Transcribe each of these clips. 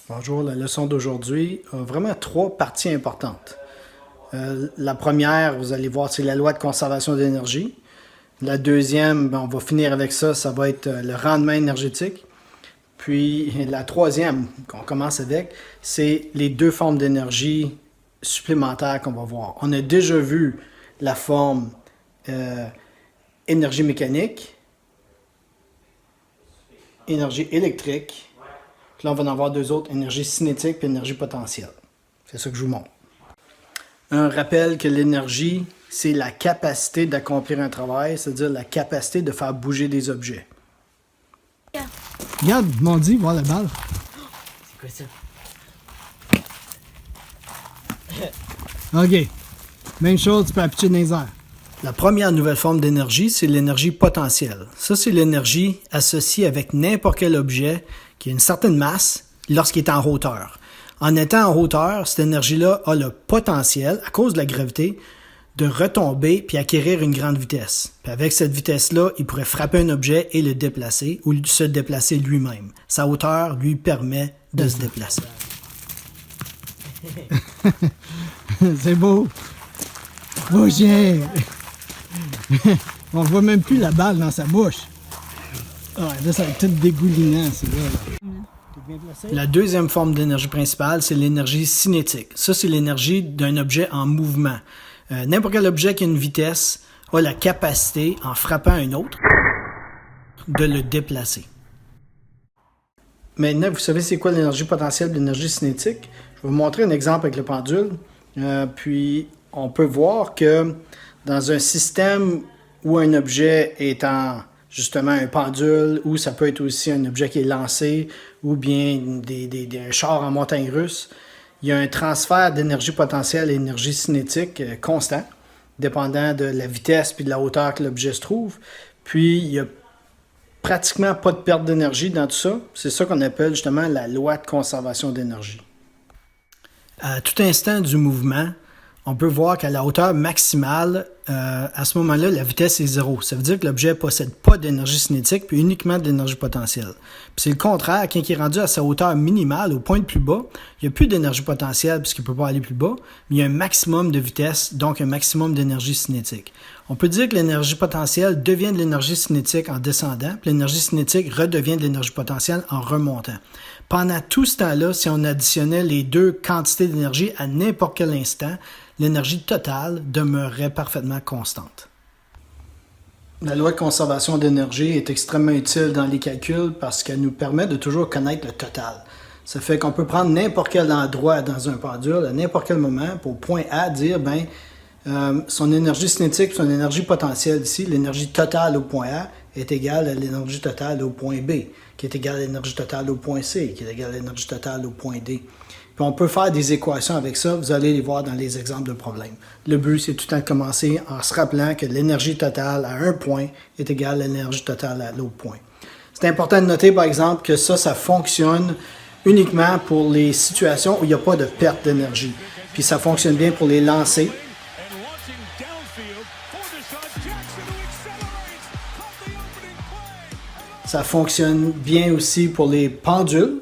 Bonjour, la leçon d'aujourd'hui a vraiment trois parties importantes. La première, vous allez voir, c'est la loi de conservation d'énergie. La deuxième, on va finir avec ça, ça va être le rendement énergétique. Puis la troisième, qu'on commence avec, c'est les deux formes d'énergie supplémentaires qu'on va voir. On a déjà vu la forme énergie mécanique, énergie électrique. Puis là, on va en avoir deux autres, énergie cinétique et énergie potentielle. C'est ça que je vous montre. Un rappel que l'énergie, c'est la capacité d'accomplir un travail, c'est-à-dire la capacité de faire bouger des objets. Regarde, m'ont dit, voir la balle. C'est quoi ça? OK. Même chose, tu peux appuyer dans les airs. La première nouvelle forme d'énergie, c'est l'énergie potentielle. Ça, c'est l'énergie associée avec n'importe quel objet qui a une certaine masse lorsqu'il est en hauteur. En étant en hauteur, cette énergie-là a le potentiel, à cause de la gravité, de retomber puis acquérir une grande vitesse. Puis avec cette vitesse-là, il pourrait frapper un objet et le déplacer ou se déplacer lui-même. Sa hauteur lui permet de se déplacer. C'est beau. Beau chien. On voit même plus la balle dans sa bouche. Ah, là, ça va être tout dégoulinant, c'est là. La deuxième forme d'énergie principale, c'est l'énergie cinétique. Ça, c'est l'énergie d'un objet en mouvement. N'importe quel objet qui a une vitesse a la capacité, en frappant un autre, de le déplacer. Maintenant, vous savez c'est quoi l'énergie potentielle et l'énergie cinétique? Je vais vous montrer un exemple avec le pendule. Puis, on peut voir que dans un système où un objet est en justement un pendule, ou ça peut être aussi un objet qui est lancé, ou bien un char en montagne russe, il y a un transfert d'énergie potentielle et d'énergie cinétique constant, dépendant de la vitesse et de la hauteur que l'objet se trouve. Puis, il n'y a pratiquement pas de perte d'énergie dans tout ça. C'est ça qu'on appelle justement la loi de conservation d'énergie. À tout instant du mouvement, on peut voir qu'à la hauteur maximale, à ce moment-là, la vitesse est zéro. Ça veut dire que l'objet ne possède pas d'énergie cinétique, puis uniquement de l'énergie potentielle. Puis c'est le contraire, quand il est rendu à sa hauteur minimale, au point le plus bas, il n'y a plus d'énergie potentielle, puisqu'il ne peut pas aller plus bas, mais il y a un maximum de vitesse, donc un maximum d'énergie cinétique. On peut dire que l'énergie potentielle devient de l'énergie cinétique en descendant, puis l'énergie cinétique redevient de l'énergie potentielle en remontant. Pendant tout ce temps-là, si on additionnait les deux quantités d'énergie à n'importe quel instant, l'énergie totale demeurerait parfaitement constante. La loi de conservation d'énergie est extrêmement utile dans les calculs parce qu'elle nous permet de toujours connaître le total. Ça fait qu'on peut prendre n'importe quel endroit dans un pendule, à n'importe quel moment, pour au point A dire, son énergie cinétique, son énergie potentielle ici, l'énergie totale au point A est égale à l'énergie totale au point B, qui est égale à l'énergie totale au point C, qui est égale à l'énergie totale au point D. Puis on peut faire des équations avec ça, vous allez les voir dans les exemples de problèmes. Le but, c'est tout le temps de commencer en se rappelant que l'énergie totale à un point est égale à l'énergie totale à l'autre point. C'est important de noter, par exemple, que ça fonctionne uniquement pour les situations où il n'y a pas de perte d'énergie. Puis ça fonctionne bien pour les lancers. Ça fonctionne bien aussi pour les pendules.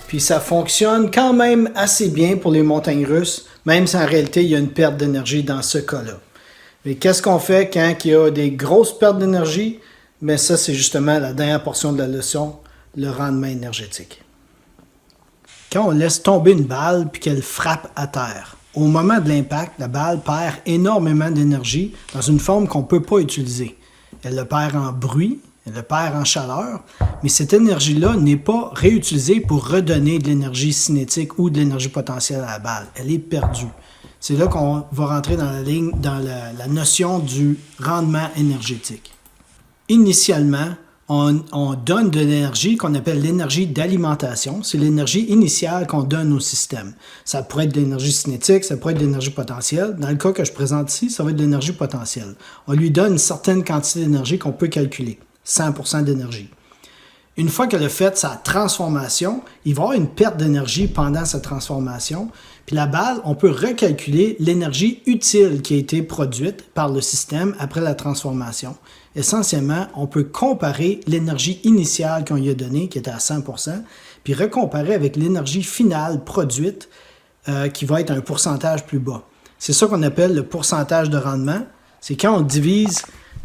Puis ça fonctionne quand même assez bien pour les montagnes russes, même si en réalité, il y a une perte d'énergie dans ce cas-là. Mais qu'est-ce qu'on fait quand il y a des grosses pertes d'énergie? Mais ça, c'est justement la dernière portion de la leçon, le rendement énergétique. Quand on laisse tomber une balle puis qu'elle frappe à terre, au moment de l'impact, la balle perd énormément d'énergie dans une forme qu'on ne peut pas utiliser. Elle le perd en bruit, elle le perd en chaleur, mais cette énergie-là n'est pas réutilisée pour redonner de l'énergie cinétique ou de l'énergie potentielle à la balle. Elle est perdue. C'est là qu'on va rentrer dans la notion du rendement énergétique. Initialement, on donne de l'énergie qu'on appelle l'énergie d'alimentation. C'est l'énergie initiale qu'on donne au système. Ça pourrait être de l'énergie cinétique, ça pourrait être de l'énergie potentielle. Dans le cas que je présente ici, ça va être de l'énergie potentielle. On lui donne une certaine quantité d'énergie qu'on peut calculer, 100% d'énergie. Une fois qu'elle a fait sa transformation, il va y avoir une perte d'énergie pendant sa transformation. Puis la balle, on peut recalculer l'énergie utile qui a été produite par le système après la transformation. essentiellement, on peut comparer l'énergie initiale qu'on lui a donnée, qui était à 100%, puis recomparer avec l'énergie finale produite, qui va être un pourcentage plus bas. C'est ça qu'on appelle le pourcentage de rendement. C'est quand on divise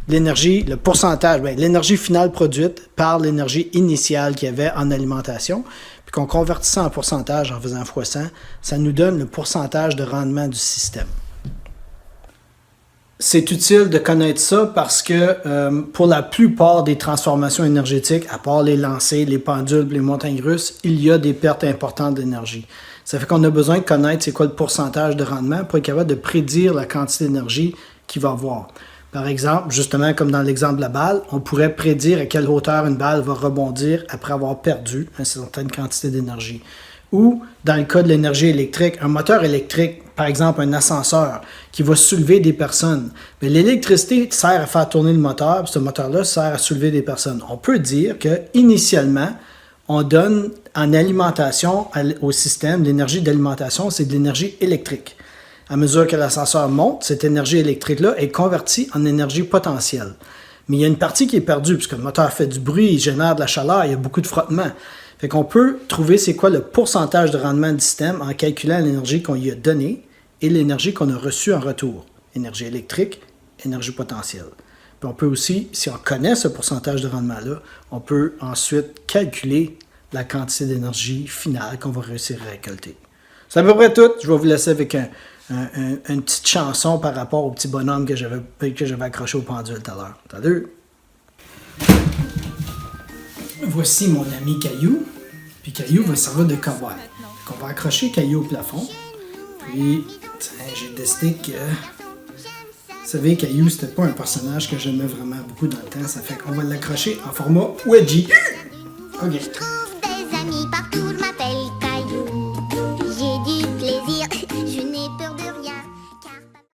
le pourcentage, l'énergie finale produite par l'énergie initiale qu'il y avait en alimentation, puis qu'on convertit ça en pourcentage en faisant x100, ça nous donne le pourcentage de rendement du système. C'est utile de connaître ça parce que pour la plupart des transformations énergétiques, à part les lancers, les pendules, les montagnes russes, il y a des pertes importantes d'énergie. Ça fait qu'on a besoin de connaître c'est quoi le pourcentage de rendement pour être capable de prédire la quantité d'énergie qu'il va avoir. Par exemple, justement, comme dans l'exemple de la balle, on pourrait prédire à quelle hauteur une balle va rebondir après avoir perdu une certaine quantité d'énergie. Ou, dans le cas de l'énergie électrique, un moteur électrique, par exemple un ascenseur, qui va soulever des personnes. Mais l'électricité sert à faire tourner le moteur, puis ce moteur-là sert à soulever des personnes. On peut dire qu'initialement, on donne en alimentation au système, l'énergie d'alimentation, c'est de l'énergie électrique. À mesure que l'ascenseur monte, cette énergie électrique-là est convertie en énergie potentielle. Mais il y a une partie qui est perdue, puisque le moteur fait du bruit, il génère de la chaleur, il y a beaucoup de frottement. Fait qu'on peut trouver c'est quoi le pourcentage de rendement du système en calculant l'énergie qu'on lui a donnée et l'énergie qu'on a reçue en retour. Énergie électrique, énergie potentielle. Puis on peut aussi, si on connaît ce pourcentage de rendement-là, on peut ensuite calculer la quantité d'énergie finale qu'on va réussir à récolter. C'est à peu près tout. Je vais vous laisser avec une petite chanson par rapport au petit bonhomme que j'avais accroché au pendule tout à l'heure. Salut! Voici mon ami Caillou. Puis Caillou va servir de cobaye. On va accrocher Caillou au plafond. Puis, j'ai décidé que... Vous savez, Caillou, c'était pas un personnage que j'aimais vraiment beaucoup dans le temps. Ça fait qu'on va l'accrocher en format wedgie. OK. Des amis partout